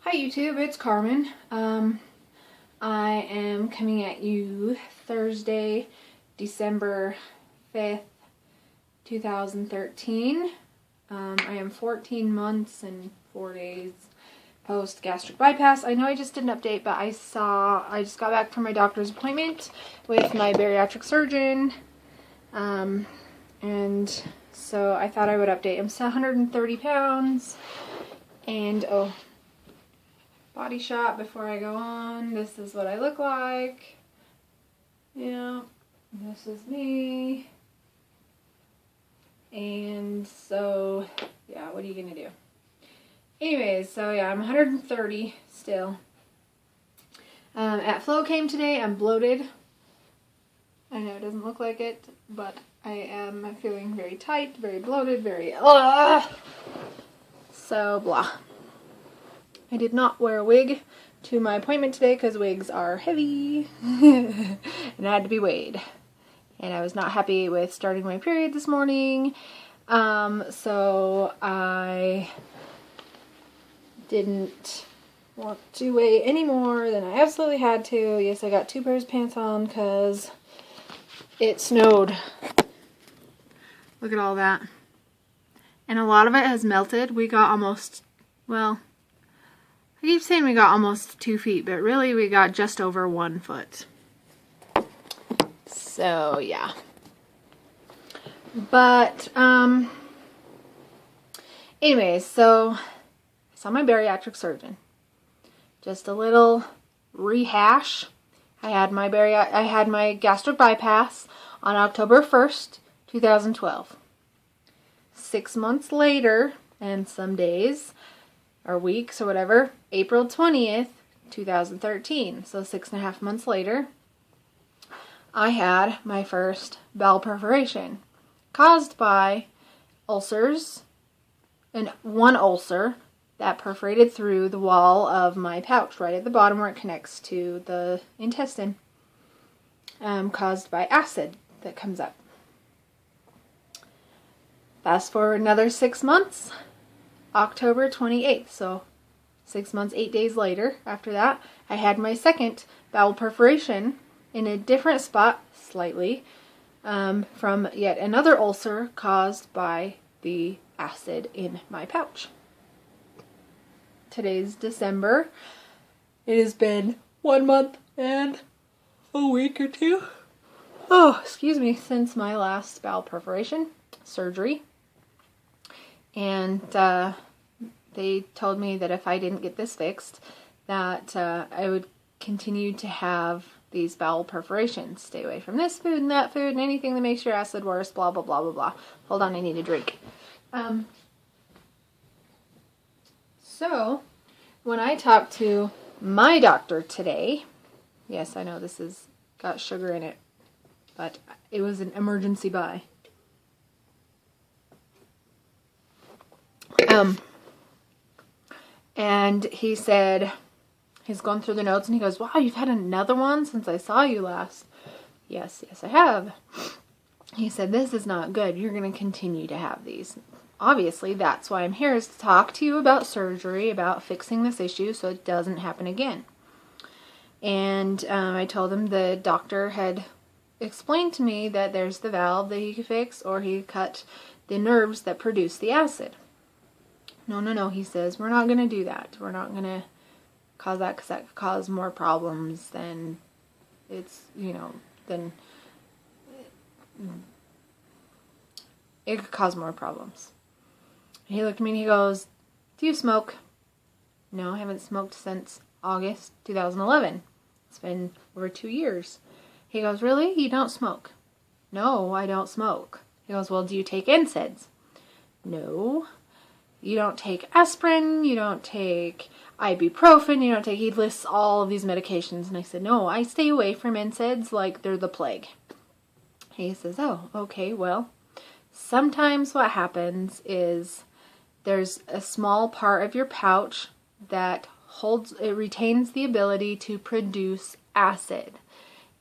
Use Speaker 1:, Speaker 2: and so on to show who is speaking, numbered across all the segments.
Speaker 1: Hi YouTube, it's Carmen. I am coming at you Thursday, December 5th, 2013. I am 14 months and 4 days post gastric bypass. I know I just did an update, but I just got back from my doctor's appointment with my bariatric surgeon. And so I thought I would update. I'm still 130 pounds. And body shot before I go on. This is what I look like. Yeah, this is me. And so, yeah, what are you gonna do? Anyways, so yeah, I'm 130 still. At Flow came today. I'm bloated. I know it doesn't look like it, but I am feeling very tight, very bloated, very so blah. I did not wear a wig to my appointment today because wigs are heavy and I had to be weighed. And I was not happy with starting my period this morning, so I didn't want to weigh any more than I absolutely had to. Yes, I got 2 pairs of pants on because it snowed. Look at all that. And a lot of it has melted. We got almost, well, I keep saying we got almost 2 feet, but really we got just over 1 foot. So, yeah. But, anyways, so I saw my bariatric surgeon. Just a little rehash. I had my gastric bypass on October 1st, 2012. 6 months later, and some days, or weeks or whatever, April 20th, 2013. So 6.5 months later, I had my first bowel perforation caused by ulcers, and one ulcer that perforated through the wall of my pouch right at the bottom where it connects to the intestine, caused by acid that comes up. Fast forward another 6 months, October 28th, so 6 months, 8 days later, after that, I had my second bowel perforation in a different spot, slightly, from yet another ulcer caused by the acid in my pouch. Today's December. It has been 1 month and a week or 2. Oh, excuse me, since my last bowel perforation surgery. And they told me that if I didn't get this fixed, that I would continue to have these bowel perforations. Stay away from this food and that food and anything that makes your acid worse, blah, blah, blah, blah, blah. Hold on, I need a drink. So, when I talked to my doctor today, yes, I know this has got sugar in it, but it was an emergency buy. And he said, he's gone through the notes and he goes, wow, you've had another one since I saw you last. Yes, I have. He said, this is not good. You're going to continue to have these. Obviously, that's why I'm here, is to talk to you about surgery, about fixing this issue so it doesn't happen again. And I told him the doctor had explained to me that there's the valve that he could fix, or he could cut the nerves that produce the acid. No, he says, we're not going to do that. We're not going to cause that because that could cause more problems than it's, then it could cause more problems. He looked at me and he goes, do you smoke? No, I haven't smoked since August 2011. It's been over 2 years. He goes, really? You don't smoke? No, I don't smoke. He goes, well, do you take NSAIDs? No. You don't take aspirin, you don't take ibuprofen, you don't take, he lists all of these medications. And I said, no, I stay away from NSAIDs like they're the plague. He says, oh, okay, well, sometimes what happens is there's a small part of your pouch that retains the ability to produce acid.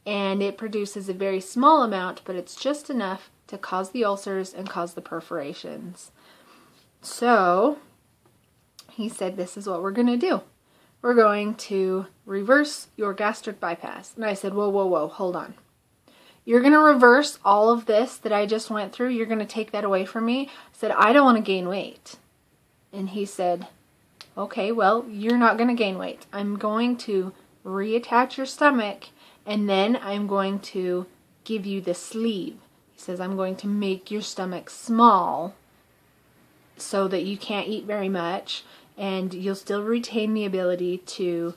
Speaker 1: And it produces a very small amount, but it's just enough to cause the ulcers and cause the perforations. So he said, this is what we're going to do. we're going to reverse your gastric bypass. And I said, whoa, whoa, whoa, hold on. You're going to reverse all of this that I just went through? You're going to take that away from me? I said, I don't want to gain weight. And he said, okay, well, you're not going to gain weight. I'm going to reattach your stomach, and then I'm going to give you the sleeve. He says, I'm going to make your stomach small so that you can't eat very much, and you'll still retain the ability to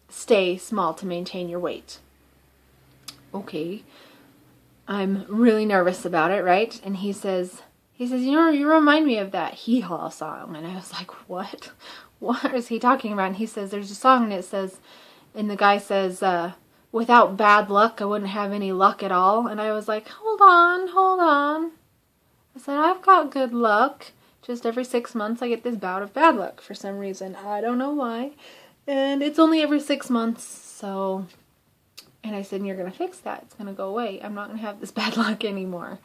Speaker 1: stay small to maintain your weight. Okay. I'm really nervous about it, right? And he says, you know, you remind me of that Hee Haw song. And I was like, what? What is he talking about? And he says, there's a song and it says, and the guy says, without bad luck, I wouldn't have any luck at all. And I was like, hold on. I said, I've got good luck. Just every 6 months I get this bout of bad luck for some reason. I don't know why. And it's only every 6 months, so... And I said, you're going to fix that. It's going to go away. I'm not going to have this bad luck anymore.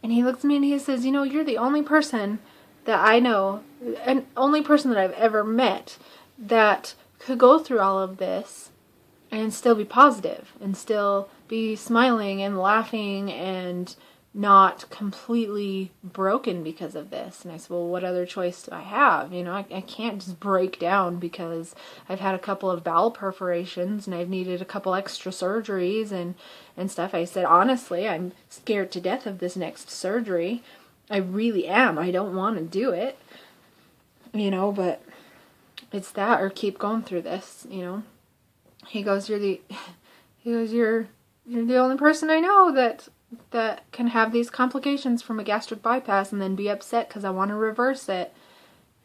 Speaker 1: And he looks at me and he says, you know, you're the only person that I know, and only person that I've ever met that could go through all of this and still be positive and still be smiling and laughing and not completely broken because of this. And I said, well, what other choice do I have? You know, I can't just break down because I've had a couple of bowel perforations and I've needed a couple extra surgeries and stuff. I said, honestly, I'm scared to death of this next surgery. I really am. I don't want to do it, you know, but it's that or keep going through this, you know. He goes, you're the only person I know that can have these complications from a gastric bypass and then be upset because I want to reverse it.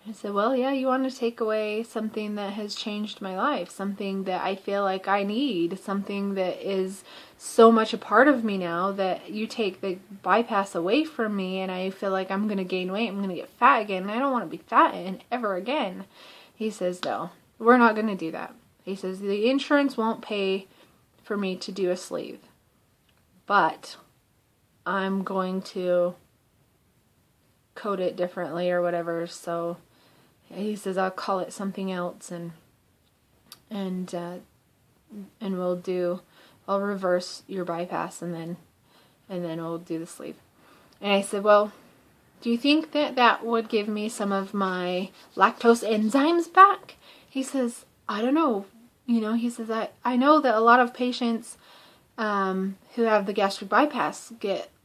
Speaker 1: I said, well, yeah, you want to take away something that has changed my life, something that I feel like I need, something that is so much a part of me now that you take the bypass away from me and I feel like I'm going to gain weight, I'm going to get fat again, and I don't want to be fat ever again. He says, no, we're not going to do that. He says, the insurance won't pay for me to do a sleeve, but I'm going to code it differently or whatever. So he says, I'll call it something else and I'll reverse your bypass and then we'll do the sleeve. And I said, well, do you think that would give me some of my lactose enzymes back? He says, I don't know. You know, he says, I know that a lot of patients who have the gastric bypass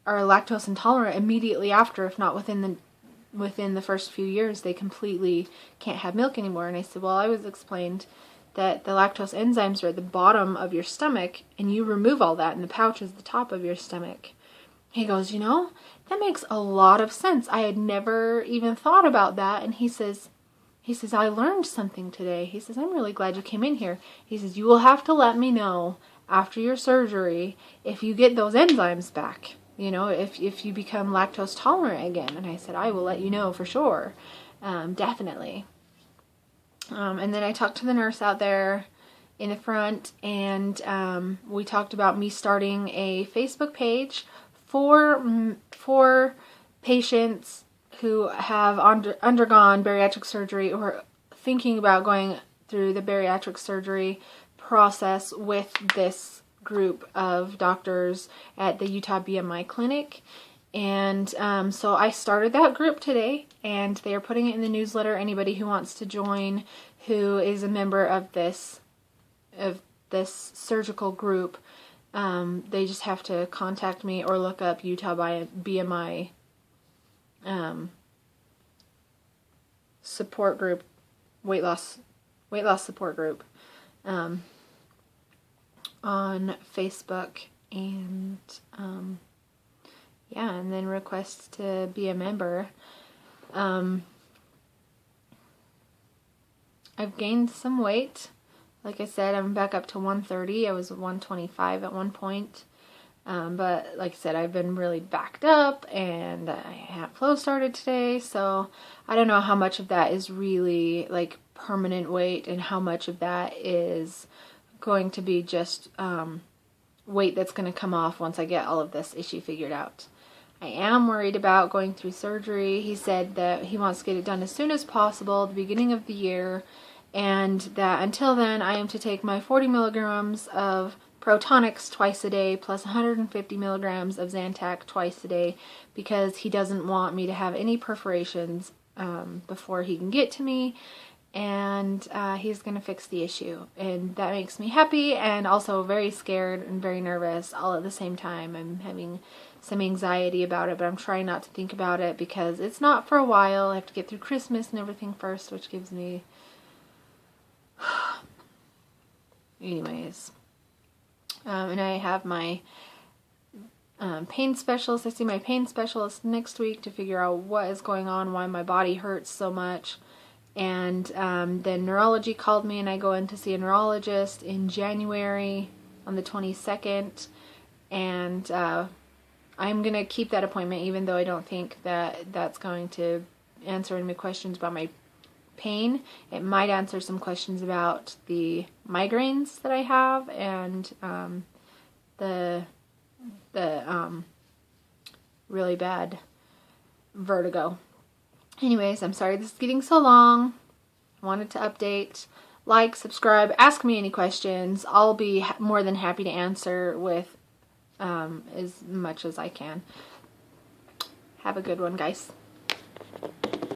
Speaker 1: are lactose intolerant immediately after, if not within the first few years, they completely can't have milk anymore. And I said, well, I was explained that the lactose enzymes are at the bottom of your stomach, and you remove all that, and the pouch is the top of your stomach. He goes, you know, that makes a lot of sense. I had never even thought about that. And he says, I learned something today. He says, I'm really glad you came in here. He says, you will have to let me know after your surgery if you get those enzymes back. You know, if you become lactose tolerant again. And I said, I will let you know for sure. Definitely. And then I talked to the nurse out there in the front, and we talked about me starting a Facebook page for patients who have undergone bariatric surgery or are thinking about going through the bariatric surgery process with this group of doctors at the Utah BMI clinic. And so I started that group today, and they are putting it in the newsletter. Anybody who wants to join, who is a member of this surgical group, they just have to contact me or look up Utah BMI support group, weight loss support group on Facebook, and yeah, and then request to be a member. I've gained some weight. Like I said, I'm back up to 130. I was 125 at one point. But like I said, I've been really backed up, and I had flow started today, so I don't know how much of that is really like permanent weight and how much of that is going to be just weight that's going to come off once I get all of this issue figured out. I am worried about going through surgery. He said that he wants to get it done as soon as possible, the beginning of the year, and that until then I am to take my 40 milligrams of Protonics twice a day plus 150 milligrams of Zantac twice a day, because he doesn't want me to have any perforations before he can get to me, and he's going to fix the issue. And that makes me happy and also very scared and very nervous all at the same time. I'm having some anxiety about it, but I'm trying not to think about it because it's not for a while. I have to get through Christmas and everything first, which gives me... Anyways. And I have my pain specialist. I see my pain specialist next week to figure out what is going on, why my body hurts so much. And then neurology called me, and I go in to see a neurologist in January on the 22nd. And I'm going to keep that appointment, even though I don't think that that's going to answer any questions about my pain. It might answer some questions about the migraines that I have and the really bad vertigo. Anyways, I'm sorry this is getting so long. I wanted to update. Like, subscribe, ask me any questions. I'll be more than happy to answer with as much as I can. Have a good one, guys.